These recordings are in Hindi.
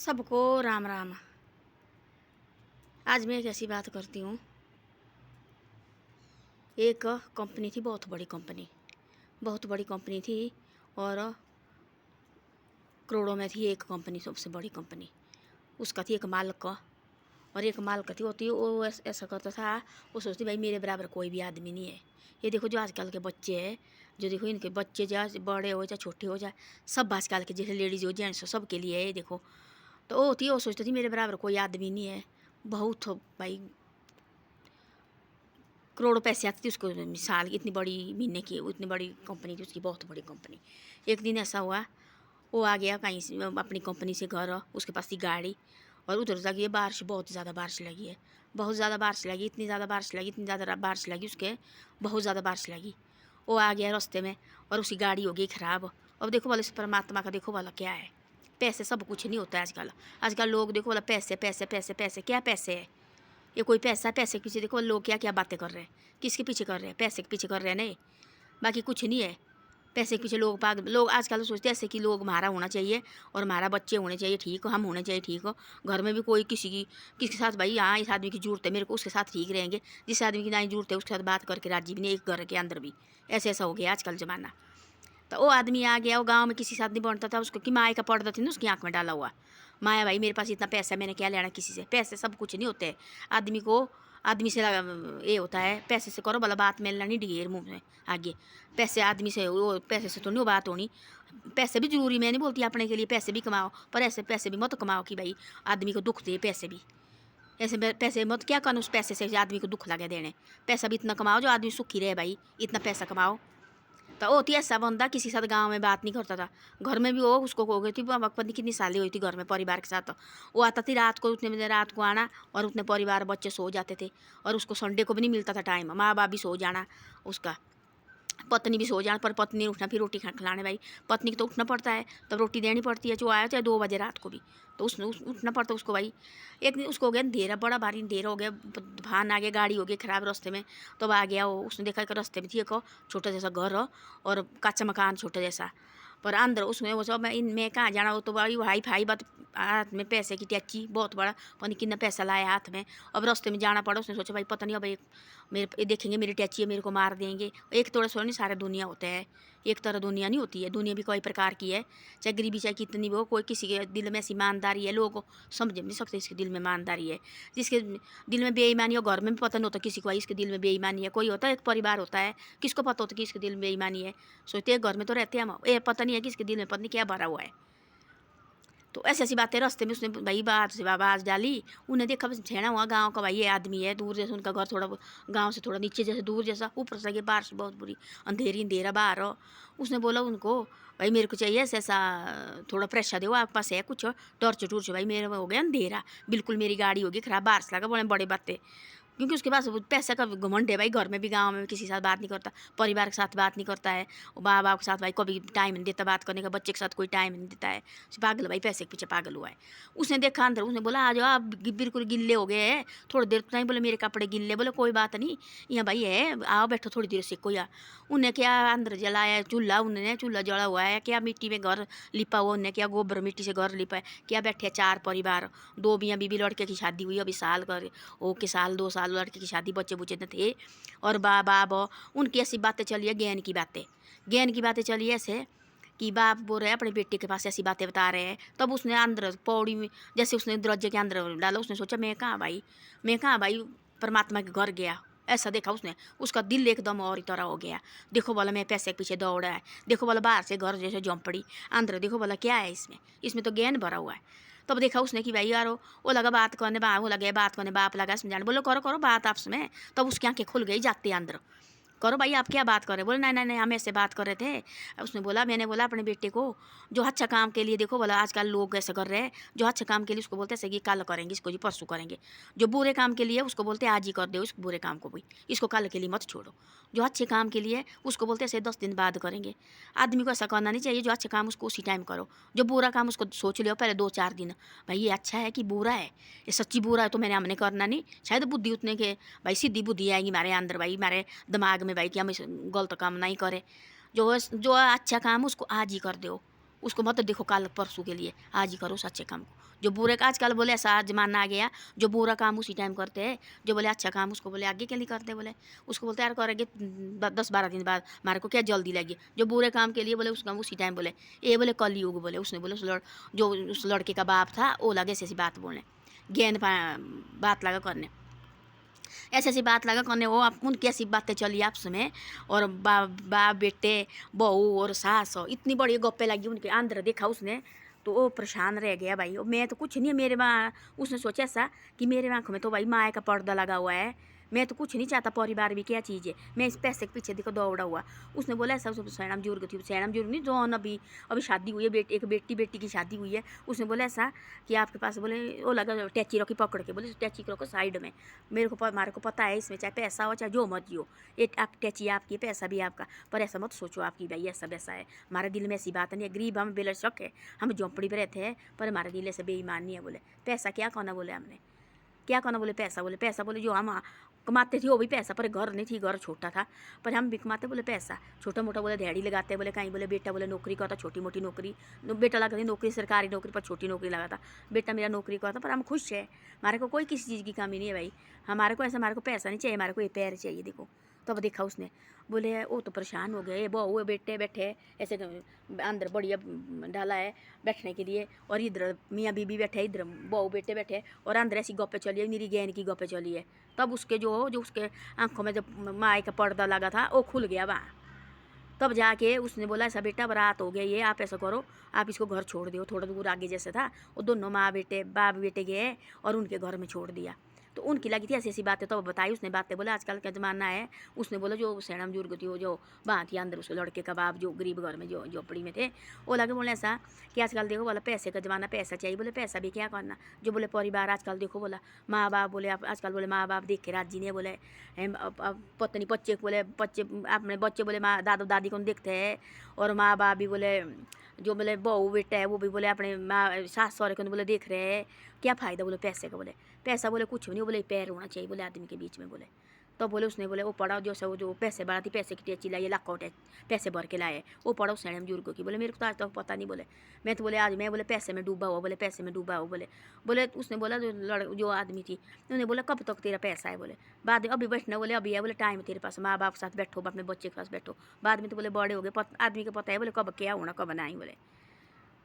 सबको राम राम। आज मैं एक ऐसी बात करती हूँ। एक कंपनी थी, बहुत बड़ी कंपनी, बहुत बड़ी कंपनी थी और करोड़ों में थी। एक कंपनी, सबसे बड़ी कंपनी, उसका थी एक मालिक का। और एक मालिक थी होती, वो ऐसा करता था, वो सोचती भाई मेरे बराबर कोई भी आदमी नहीं है। ये देखो जो आजकल के बच्चे हैं, जो देखो इनके बच्चे चाहे बड़े हो चाहे छोटे हो चाहे सब आजकल के, जैसे लेडीज़ हो जेंट्स हो, सबके लिए है ये देखो। तो वो होती, वो सोचती थी मेरे बराबर कोई आदमी नहीं है। बहुत भाई करोड़ों पैसे आते थे उसको, मिसाल इतनी बड़ी महीने की, इतनी बड़ी कंपनी थी उसकी, बहुत बड़ी कंपनी। एक दिन ऐसा हुआ, वो आ गया कहीं से अपनी कंपनी से घर, उसके पास थी गाड़ी, और उधर लगी है बारिश, बहुत ज़्यादा बारिश लगी है, बहुत ज़्यादा बारिश लगी, इतनी ज़्यादा बारिश लगी, इतनी ज़्यादा बारिश लगी उसके, बहुत ज़्यादा बारिश लगी। वो आ गया रास्ते में और उसकी गाड़ी हो गई ख़राब। अब देखो वाला इस परमात्मा का देखो वाला क्या है, पैसे सब कुछ नहीं होता है आजकल। आजकल लोग देखो वाला पैसे पैसे पैसे पैसे, क्या पैसे है ये? कोई पैसा है? पैसे के पीछे देखो लोग क्या क्या बातें कर रहे हैं, किसके पीछे कर रहे हैं? पैसे के पीछे कर रहे हैं, नहीं बाकी कुछ नहीं है। पैसे के पीछे लोग आजकल तो सोचते हैं ऐसे कि लोग हमारा होना चाहिए और हमारा बच्चे होने चाहिए ठीक हो, हम होने चाहिए ठीक हो। घर में भी कोई किसी के साथ भाई हाँ इस आदमी की जरूरत है मेरे को, उसके साथ ठीक रहेंगे। जिस आदमी की नहीं जरूरत है उसके साथ बात करके राजी भी नहीं, एक घर के अंदर भी। ऐसे ऐसा हो गया आजकल ज़माना। तो वो आदमी आ गया, वो गाँव में किसी साथ नहीं बनता था उसको, कि माए का पर्दा थी ना उसकी आँख में डाला हुआ। माया भाई मेरे पास इतना पैसा है, मैंने क्या लेना किसी से? पैसे सब कुछ नहीं होते। आदमी को आदमी से ये होता है, पैसे से करो भला बात, मिलना नहीं ढेर मुँह में आगे। पैसे आदमी से, वो पैसे से तो नहीं बात होनी। पैसे भी जरूरी, मैं नहीं बोलती अपने के लिए पैसे भी कमाओ, पर ऐसे पैसे भी मत कमाओ कि भाई आदमी को दुख दे। पैसे भी ऐसे पैसे मत क्या करना, उस पैसे से आदमी को दुख लगे देने। पैसा भी इतना कमाओ जो आदमी सुखी रहे भाई, इतना पैसा कमाओ। तो होती ऐसा बंदा किसी के साथ गाँव में बात नहीं करता था। घर में भी वो उसको हो गई थी, पता नहीं कितनी साली हुई थी घर में परिवार के साथ। वो आता थी रात को, उतने बजे रात को आना, और उतने परिवार बच्चे सो जाते थे, और उसको संडे को भी नहीं मिलता था टाइम, माँ बाप भी सो जाना, उसका पत्नी भी सो जाना, पर पत्नी ने उठना फिर रोटी खिलाने भाई। पत्नी को तो उठना पड़ता है, तब रोटी देनी पड़ती है, जो आया चाहे 2 बजे रात को भी, तो उसने उठना पड़ता उसको भाई। एक दिन उसको हो गया अंधेरा, बड़ा भारी अंधेरा हो गया, भान आ गया, गाड़ी हो गई खराब रास्ते में। तब आ गया वो, उसने देखा कि रास्ते में थी एक छोटा जैसा घर हो और कच्चा मकान छोटा जैसा, पर अंदर उसमें वो सब मैं कहाँ जाना, वो तो बड़ी हाई फाई बात, हाथ में पैसे की टैची बहुत बड़ा, पता नहीं कितना पैसा लाया हाथ में। अब रास्ते में जाना पड़ा, उसने सोचा भाई पता नहीं अब मेरे देखेंगे मेरी टैची है, मेरे को मार देंगे। एक थोड़ा सो नहीं सारे दुनिया होते हैं, एक तरह दुनिया नहीं होती है, दुनिया भी कई प्रकार की है। चाहे गरीबी चाहे कितनी भी हो, कोई किसी के दिल में ऐसी ईमानदारी है, लोग समझ नहीं सकते इसके दिल में ईमानदारी है। जिसके दिल में बेईमानी हो, घर में भी पता नहीं होता किसी को इसके दिल में बेईमानी है। कोई होता है एक परिवार होता है, किसको पता होता है कि इसके दिल में बेईमानी है? सोचते हैं घर में तो रहते हैं हम, ये पता नहीं है कि इसके दिल में पता नहीं क्या भरा हुआ है। तो ऐसी ऐसी बातें रास्ते में उसने भाई बात से आवाज़ डाली। उन्हें देखा बस छेड़ा हुआ गांव का भाई, ये आदमी है दूर जैसे, उनका घर थोड़ा गांव से थोड़ा नीचे जैसे दूर जैसा, ऊपर से लगे बारिश बहुत बुरी, अंधेरी अंधेरा बाहर हो। उसने बोला उनको भाई मेरे को चाहिए ऐसा ऐसा, थोड़ा प्रेशर दो, आपके पास है कुछ टॉर्च टूर्च? भाई मेरे में हो गया अंधेरा, बिल्कुल मेरी गाड़ी होगी खराब, बारिश लगा, बोले बड़े बातें, क्योंकि उसके पास पैसा का घमंड है भाई। घर में भी गांव में भी किसी के साथ बात नहीं करता, परिवार के साथ बात नहीं करता है, माँ बाप के साथ भाई कभी टाइम नहीं देता बात करने का, बच्चे के साथ कोई टाइम नहीं देता है। पागल भाई, पैसे के पीछे पागल हुआ है। उसने देखा अंदर, उसने बोला आ जाओ आप, बिल्कुल गिल्ले हो गए हैं, थोड़ी देर तो नहीं, बोले मेरे कपड़े गिल्ले, बोले कोई बात नहीं, यहाँ भाई है आओ बैठो थोड़ी देर से कोई। उन्हें क्या अंदर जलाया चूल्हा, उन्होंने चूल्हा जला हुआ है, क्या मिट्टी में घर लिपा हुआ, उन्हें क्या गोबर मिट्टी से घर लिपा है, क्या बैठे 4 परिवार, 2 मियाँ बीबी, लड़के की शादी हुई अभी साल कर ओ के साल 2 साल लड़के की शादी, बच्चे बुच्चे न थे, और बाप उनकी ऐसी बातें चली है, ज्ञान की बातें, ज्ञान की बातें चली ऐसे कि बाप बोल रहे हैं अपने बेटे के पास ऐसी बातें बता रहे हैं। तब उसने अंदर पौड़ी में जैसे उसने दरवाजे के अंदर डाला, उसने सोचा मैं कहाँ भाई, मैं कहाँ भाई परमात्मा के घर गया। ऐसा देखा उसने, उसका दिल एकदम और ही तरह हो गया। देखो बोला मैं पैसे के पीछे दौड़ा है, देखो बोला बाहर से घर जैसे झोंपड़ी, अंदर देखो बोला क्या है इसमें, इसमें तो ज्ञान भरा हुआ है। तब देखा उसने कि भाई यार वो लगा बात करने, वो लगे बात करने, बाप लगा समझाने, बोलो करो करो बात आपस में। तब उसकी आंखें खुल गई जाते अंदर, करो भाई आप क्या बात कर रहे? बोले नहीं नहीं नहीं हम ऐसे बात कर रहे थे। उसने बोला मैंने बोला अपने बेटे को जो अच्छा काम के लिए, देखो बोला आजकल लोग ऐसा कर रहे हैं, जो अच्छा काम के लिए उसको बोलते हैं कि कल करेंगे इसको, जी परसों करेंगे। जो बुरे काम के लिए उसको बोलते हैं आज ही कर दो इस बुरे काम को भी, इसको कल के लिए मत छोड़ो। जो अच्छे काम के लिए उसको बोलते हैं ऐसे 10 दिन बाद करेंगे। आदमी को ऐसा करना नहीं चाहिए, जो अच्छा काम उसको उसी टाइम करो, जो बुरा काम उसको सोच लियो पहले 2-4 दिन, भाई ये अच्छा है कि बुरा है, ये सच्ची बुरा है तो मैंने हमने करना नहीं। शायद बुद्धि उतने के भाई सीधी बुद्धि आएगी हमारे अंदर भाई, हमारे दिमाग में भाई कि हम गलत काम नहीं करे। जो जो अच्छा काम उसको आज ही कर दो, उसको मत देखो कल परसों के लिए, आज ही करो सच्चे काम को। जो बुरे का आजकल बोले ऐसा जमाना आ गया, जो बुरा काम उसी टाइम करते हैं, जो बोले अच्छा काम उसको बोले आगे के लिए करते बोले। उसको बोलते यार करेंगे 10-12 दिन बाद, हमारे को क्या जल्दी लगी। जो बुरे काम के लिए बोले उसका उसी टाइम बोले ये बोले कलयुग बोले। उसने बोले जो उस लड़के का बाप था वो लगे ऐसी बात बोलने, गेंद बात लगा करने, ऐसी ऐसी बात लगा करने। वो उनकी ऐसी बातें चली आपस में, और बाप बेटे बहू और सास इतनी बड़ी गप्पे लगी उनके अंदर। देखा उसने तो वो परेशान रह गया भाई। मैं तो कुछ नहीं है मेरे वहाँ, उसने सोचा ऐसा कि मेरे आँखों में तो भाई माया का पर्दा लगा हुआ है, मैं तो कुछ नहीं चाहता, परिवार भी क्या चीज़ है, मैं इस पैसे के पीछे देखो दौड़ा हुआ। उसने बोला ऐसा सैनम जुर्ग थी, सैनम जुर्ग नहीं जो अभी अभी शादी हुई है, एक बेटी की शादी हुई है। उसने बोला ऐसा कि आपके पास बोले वो लगा टैची रखी पकड़ के, बोले टैची रखो साइड में, हमारे को पता है इसमें चाहे पैसा हो चाहे जो मर्जी हो, ये आप टैची आपकी, पैसा भी आपका, पर ऐसा मत सोचो आपकी भाई ऐसा वैसा है। हमारे दिल में ऐसी बात नहीं है, गरीब हम बेलशक है, हम झोंपड़ी पर रहते हैं, पर हमारे दिल से बेईमान नहीं है। बोले पैसा क्या कहना, बोले हमने क्या कहना, बोले पैसा बोले जो हम कमाते थे वो भी पैसा, पर घर नहीं थी, घर छोटा था, पर हम भी कमाते बोले पैसा छोटा मोटा। बोले दिहाड़ी लगाते बोले कहीं, बोले बेटा बोले नौकरी का था, छोटी मोटी नौकरी, बेटा लगा थी नौकरी सरकारी नौकरी, पर छोटी नौकरी लगा था बेटा मेरा नौकरी का था। पर हम खुश है, हमारे को कोई किसी चीज़ की कमी नहीं है भाई, हमारे को ऐसा, हमारे को पैसा नहीं चाहिए, हमारे को ये पैर चाहिए। देखो तब देखा उसने, बोले वो तो परेशान हो गए, बहू बेटे बैठे ऐसे अंदर बढ़िया डाला है बैठने के लिए, और इधर मियाँ बीबी बैठे, इधर बहू बेटे बैठे, और अंदर ऐसी गप्पे चली है, मेरी गैन की गप्पे चली है। तब उसके जो उसके आंखों में जब माए का पर्दा लगा था वो खुल गया वहाँ। तब जाके उसने बोला ऐसा बेटा बारात हो गया ये, आप ऐसा करो आप इसको घर छोड़ दो, थोड़ा दूर आगे जैसे था वो दोनों माँ बेटे बाप बेटे गए और उनके घर में छोड़ दिया। तो उनकी लगी थी ऐसी ऐसी बातें, तो बताई उसने बातें, बोला आजकल का ज़माना है। उसने बोला जो सैनम जुर्ग थी वो जो वहाँ थी अंदर उसके लड़के का बाप जो गरीब घर में जो झोपड़ी में थे, वो लगे बोले ऐसा कि आजकल देखो बोला पैसे का ज़माना, पैसा चाहिए। बोले पैसा भी क्या करना, जो बोले परिवार आजकल देखो बोला माँ बाप बोले आजकल बोले माँ बाप देख के राजी नहीं है। बोले पत्नी बच्चे बोले बच्चे अपने बच्चे बोले माँ दादा दादी को देखते हैं, और माँ बाप भी बोले जो बोले बहू बेटा है वो भी बोले अपने माँ सास सहुरे को बोले देख रहे हैं। क्या फ़ायदा बोले पैसे का, बोले पैसा बोले कुछ भी नहीं, बोले पैर होना चाहिए बोले आदमी के बीच में। बोले तो बोले उसने बोले वो पढ़ा जो सब जो पैसे बढ़ाती पैसे की टेची लाइए लाखों पैसे भर के लाए, वो पढ़ा सैनम जुर्ग की। बोले मेरे को तो आज तक पता नहीं, बोले मैं तो बोले आज मैं बोले पैसे में डूबा हुआ, बोले पैसे में डूबा हुआ। बोले उसने बोला जो आदमी थी उन्होंने बोला कब तक तेरा पैसा है, बोले बाद में अभी बैठना, बोले अभी है, बोले टाइम तेरे पास माँ बाप के साथ बैठो अपने बच्चे के पास बैठो, बाद में तो बोले बड़े हो गए आदमी को पता है बोले कब क्या होना कब नहीं। बोले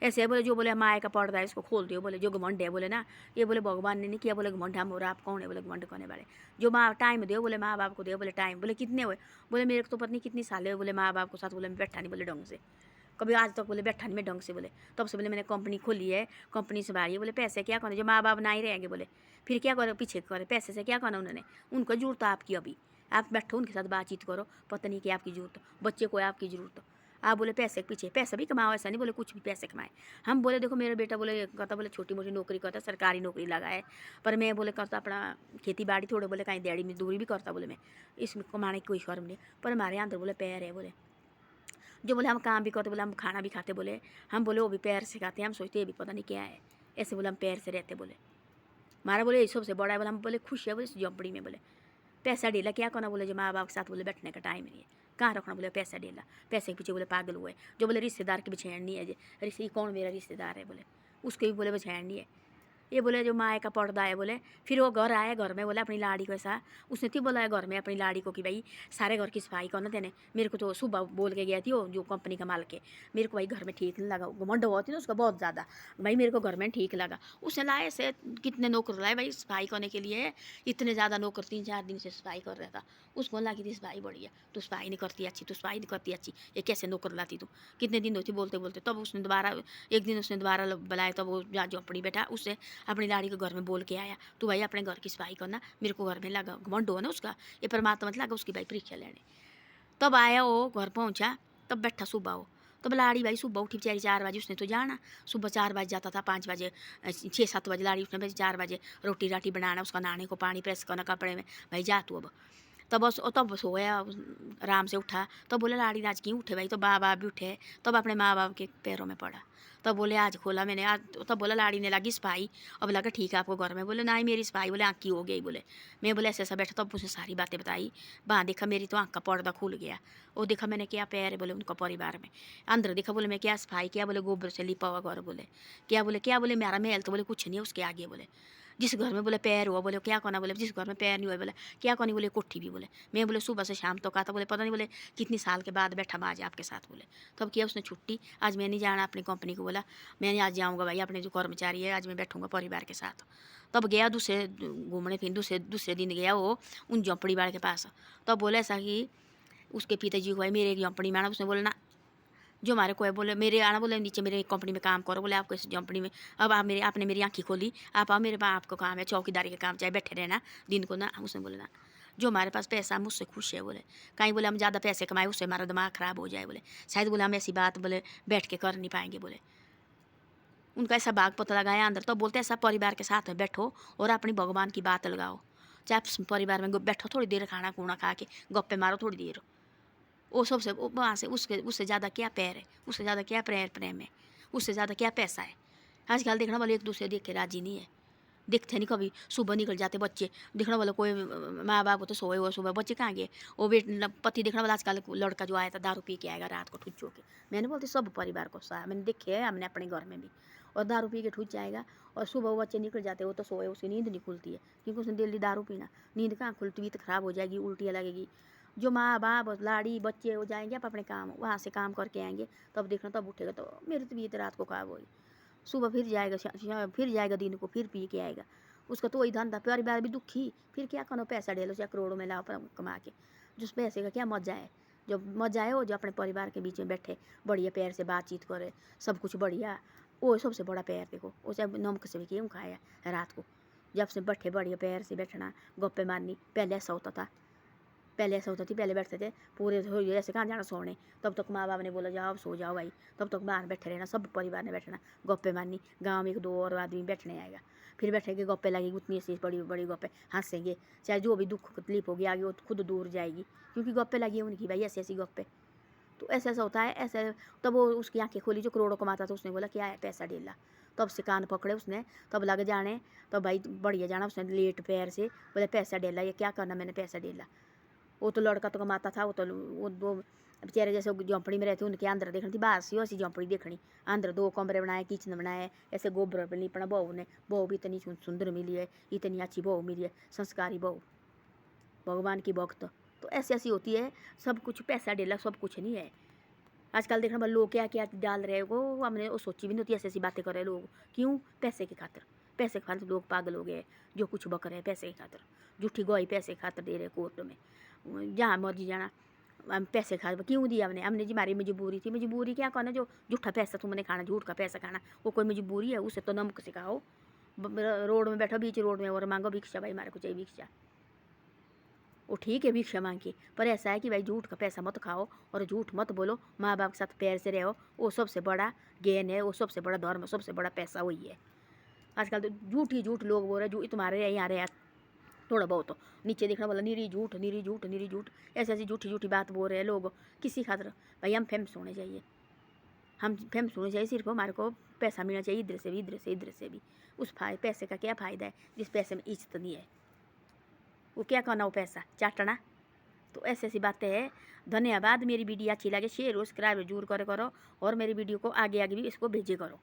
ऐसे है बोले जो बोले माया का पर्दा है इसको खोल दियो, बोले जो घमंड है बोले ना ये बोले भगवान ने नहीं किया, बोले घमंड हम और आप कौन है, बोले घमंड करने वाले। जो माँ टाइम दो बोले माँ बाप को दो, बोले टाइम बोले कितने हुए, बोले मेरे को तो पत्नी कितनी साल है, बोले माँ बाप के साथ बोले मैं बैठा नहीं बोले ढंग से, कभी आज तक बोले बैठा नहीं मैं ढंग से। बोले तब से बोले मैंने कंपनी खोली है, कंपनी से बाहर है, बोले पैसे क्या करना, जो माँ बाप ना ही रहेंगे बोले फिर क्या करो पीछे करे, पैसे से क्या करना उन्होंने, उनको जरूरत है आपकी, अभी आप बैठो उनके साथ बातचीत करो, पत्नी की आपकी जरूरत, बच्चे को आपकी जरूरत। आप बोले पैसे के पीछे, पैसा भी कमाओ ऐसा नहीं बोले कुछ भी पैसे कमाए। हम बोले देखो मेरा बेटा बोले कहता बोले छोटी मोटी नौकरी करता, सरकारी नौकरी लगा है, पर मैं बोले करता अपना खेती बाड़ी थोड़े बोले कहीं दिहाड़ी मजदूरी भी करता, बोले मैं इसमें कमाने की कोई शर्म नहीं, पर हमारे अंदर बोले पैर है। बोले जो बोले हम काम भी करते, बोले हम खाना भी खाते, बोले हम बोले वो भी पैर से खाते, हम सोचते भी पता नहीं क्या है, ऐसे बोले हम पैर से रहते। बोले हमारा बोले सबसे बड़ा है, बोले हम बोले खुश है बोले इस झोंपड़ी में, बोले पैसा डेला क्या करना, बोले जो माँ बाप के साथ बोले बैठने का टाइम नहीं है, कहाँ रखना, बोले पैसा डेला, पैसे के पीछे बोले पागल हुए। जो बोले रिश्तेदार की भी नहीं है, रिश्ते कौन मेरा रिश्तेदार है, बोले उसके भी बोले बछैन नहीं है। ये बोले जो माए का पर्दा है, बोले फिर वो घर आए, घर में बोले अपनी लाड़ी को ऐसा उसने थी बोला है घर में अपनी लाड़ी को कि भाई सारे घर की सफाई करना देने, मेरे को तो सुबह बोल के गया थी वो जो कंपनी का मालिक है, मेरे को भाई घर में ठीक नहीं लगा, घमंड होती ना उसका बहुत ज़्यादा, भाई मेरे को घर में ठीक लगा। उसने लाए से कितने नौकर लाए भाई सफाई करने के लिए, इतने ज़्यादा नौकर 3-4 दिन से सफाई कर रहा था। उसको लगी थी सफाई बढ़िया, तू सफाई नहीं करती अच्छी, तू सफाई नहीं करती अच्छी, ये कैसे नौकर लाती तू, कितने दिन होती बोलते बोलते। तब उसने दोबारा एक दिन उसने दोबारा बुलाया, तब वो जहाँ झोंपड़ी बैठा उससे अपनी लाड़ी को घर में बोल के आया, तू भाई अपने घर की सफाई करना, मेरे को घर में लगा घमंड हो ना उसका, ये परमात्मा लगा उसकी भाई परीक्षा लेने। तब आया वो घर पहुंचा, तब बैठा सुबह हो, तब लाड़ी भाई सुबह उठी बेचारी 4 बजे, उसने तो जाना सुबह 4 बजे जाता था, 5 बजे 6-7 बजे लाड़ी उसने भाई 4 बजे रोटी राटी बनाना, उसका नहाने को पानी प्रेस करना कपड़े में, भाई जा तू अब तब सोया आराम से उठा। तब बोले लाड़ी आज क्यों उठे भाई? तो माँ बाप भी उठे। तब अपने माँ बाप के पैरों में पड़ा। तब बोले आज खोला मैंने आज। तब बोला लाड़ी ने लगी सफाई। अब लगा ठीक है आपको घर में? बोले नहीं मेरी सफाई बोले आँख की हो गई बोले। मैं बोले ऐसे ऐसा बैठा। तब मुझे सारी बातें बताई। वहाँ देखा मेरी तो आँख का पर्दा खुल गया। वो देखा मैंने क्या पैर है बोले उनका परिवार में। अंदर देखा बोले मैं क्या सफाई क्या? बोले गोबर से लिपा हुआ घर बोले। क्या बोले मेरा महल तो बोले कुछ नहीं है उसके आगे बोले। जिस घर में बोले पैर हुआ बोले क्या करना? बोले जिस घर में पैर नहीं हुआ बोले क्या करनी? बोले कोठी भी बोले। मैं बोले सुबह से शाम तो कहा था बोले पता नहीं बोले कितनी साल के बाद बैठा मैं आज आपके साथ बोले। तब किया उसने छुट्टी। आज मैं नहीं जाना अपनी कंपनी को बोला। मैं आज जाऊँगा भाई अपने जो कर्मचारी है आज मैं बैठूँगा परिवार के साथ। तब गया दूसरे घूमने फिर दूसरे दिन गया वो उन झोंपड़ी वाले के पास। तब बोला ऐसा कि उसके पिताजी को भाई मेरे एक झोंपड़ी में आना। उसने बोला ना जो हमारे को है बोले मेरे आना बोले नीचे मेरे कंपनी में काम करो बोले आपको इस कंपनी में। अब आप मेरे आपने मेरी आँखें खोली। आप आओ मेरे पास आपको काम है चौकीदारी का काम चाहे बैठे रहना दिन को ना। उसने बोले ना जो हमारे पास पैसा मुझसे खुश है बोले। कहीं बोले हम ज़्यादा पैसे कमाए उससे हमारा दिमाग ख़राब हो जाए बोले। शायद बोले हम ऐसी बात बोले बैठ के कर नहीं पाएंगे बोले। उनका ऐसा बाग पता लगाया अंदर। तो बोलते ऐसा परिवार के साथ में बैठो और अपनी भगवान की बात लगाओ। चाहे परिवार में बैठो थोड़ी देर खाना खूना खा के गप्पे मारो थोड़ी देर। वो सबसे वहाँ से उससे ज़्यादा क्या पैर है? उससे ज़्यादा क्या प्रेम है? उससे ज़्यादा क्या पैसा है? आजकल देखना वाले एक दूसरे देख के राजी नहीं है। दिखते नहीं कभी। सुबह निकल जाते बच्चे देखना वाला कोई माँ बाप तो सोए हुए सुबह बच्चे कहाँ गए? वो पति देखना वाला आजकल लड़का जो आया था दारू पी के आएगा रात को ठुच्चो के। मैंने बोलती सब परिवार को सा मैंने देखे है हमने अपने घर में भी। और दारू पी के ठुच जाएगा और सुबह वो बच्चे निकल जाते वो तो सोए उसकी नींद नहीं खुलती है क्योंकि उसने डेली दारू पीना। नींद कहाँ खुलती हुई तो ख़राब हो जाएगी उल्टियाँ लगेगी। जो माँ बाप लाड़ी बच्चे हो जाएंगे आप अपने काम वहाँ से काम करके आएंगे तब देखना तब उठेगा। तो मेरी तबीयत रात को ख़राब होगी। सुबह फिर जाएगा दिन को फिर पी के आएगा। उसका तो वही धंधा परिवार भी दुखी। फिर क्या करो पैसा डेलो चाहे करोड़ों में लाओ पर कमा के। जिस पैसे का क्या मजा है? जो मजा है वो जो अपने परिवार के बीच में बैठे बढ़िया पैर से बातचीत करे सब कुछ बढ़िया। वो सबसे बड़ा पैर देखो वो चाहे नमक से भी क्यों खाया रात को जब से बैठे बढ़िया पैर से बैठना गप्पे मारनी। पहले ऐसा होता था पहले बैठते थे पूरे ऐसे कहाँ जाना सोने। तब तक माँ बाप ने बोला जाओ सो जाओ भाई। तब तक बाहर बैठे रहना सब परिवार ने बैठना गप्पे मारनी। गाँव में एक दो और आदमी बैठने आएगा फिर बैठेंगे गप्पे लगेगी उतनी ऐसी बड़ी बड़ी गप्पे हंसेंगे। चाहे जो भी दुख तकलीफ होगी आगे वो खुद दूर जाएगी क्योंकि गप्पे लगी उनकी भाई ऐसी ऐसी गप्पे। तो ऐसा ऐसा होता है ऐसे। तब वो उसकी आंखें खोली जो करोड़ों कमाता था उसने बोला क्या है पैसा डेला। तब से कान पकड़े उसने तब लग जाने। तब भाई बढ़िया जाना उसने लेट पैर से बोले पैसा डेला ये क्या करना मैंने पैसा डेला। वो तो लड़का तो कमाता था वो तो वो दो बेचारे जैसे झोंपड़ी में रहते उनके अंदर देखनी थी बाहर सी ऐसी झोंपड़ी देखनी। अंदर 2 कमरे बनाए किचन बनाए ऐसे गोबर पर लिपना। बहू भी इतनी सुंदर मिली है इतनी अच्छी बहू मिली है संस्कारी बहू भगवान की भक्त। तो ऐसी ऐसी होती है सब कुछ पैसा डेला सब कुछ नहीं है। आजकल देखना लोग क्या क्या डाल रहे हो हमने वो सोची भी नहीं होती ऐसी ऐसी बातें कर रहे लोग क्यों? पैसे की खातिर। पैसे के खातिर लोग पागल हो गए जो कुछ बक रहे हैं पैसे की खातिर। झूठी गवाही पैसे की खातिर दे रहे कोर्ट में जहाँ मर्जी जाना। हम पैसे खा क्यों दिया हमने जी हमारी मजबूरी थी। मजबूरी क्या करना जो झूठा पैसा तुमने खाना झूठ का पैसा खाना वो कोई मजबूरी है? उसे तो नमक से खाओ। रोड में बैठो बीच रोड में और मांगो भिक्षा भाई हमारे को चाहिए भिक्षा। वो ठीक है भिक्षा मांग के पर ऐसा है कि भाई झूठ का पैसा मत खाओ और झूठ मत बोलो। माँ बाप के साथ पैर से रहो वो सबसे बड़ा ज्ञान है वो सबसे बड़ा धर्म सबसे बड़ा पैसा वही है। आजकल तो झूठ लोग बोल रहे हैं तुम्हारे यहाँ रहे थोड़ा बहुत नीचे देखना बोला निरी झूठ ऐसी ऐसी झूठी बात बोल रहे हैं लोग किसी खातिर। भाई हम फेमस होने चाहिए सिर्फ हमारे को पैसा मिलना चाहिए इधर से भी। उस पैसे का क्या फ़ायदा है जिस पैसे में इज्जत नहीं है? वो क्या करना वो पैसा चाटना। तो ऐसी ऐसी बातें हैं। धन्यवाद। मेरी वीडियो अच्छी लगे शेयर सब्सक्राइब जरूर करो और मेरी वीडियो को आगे भी इसको भेजे करो।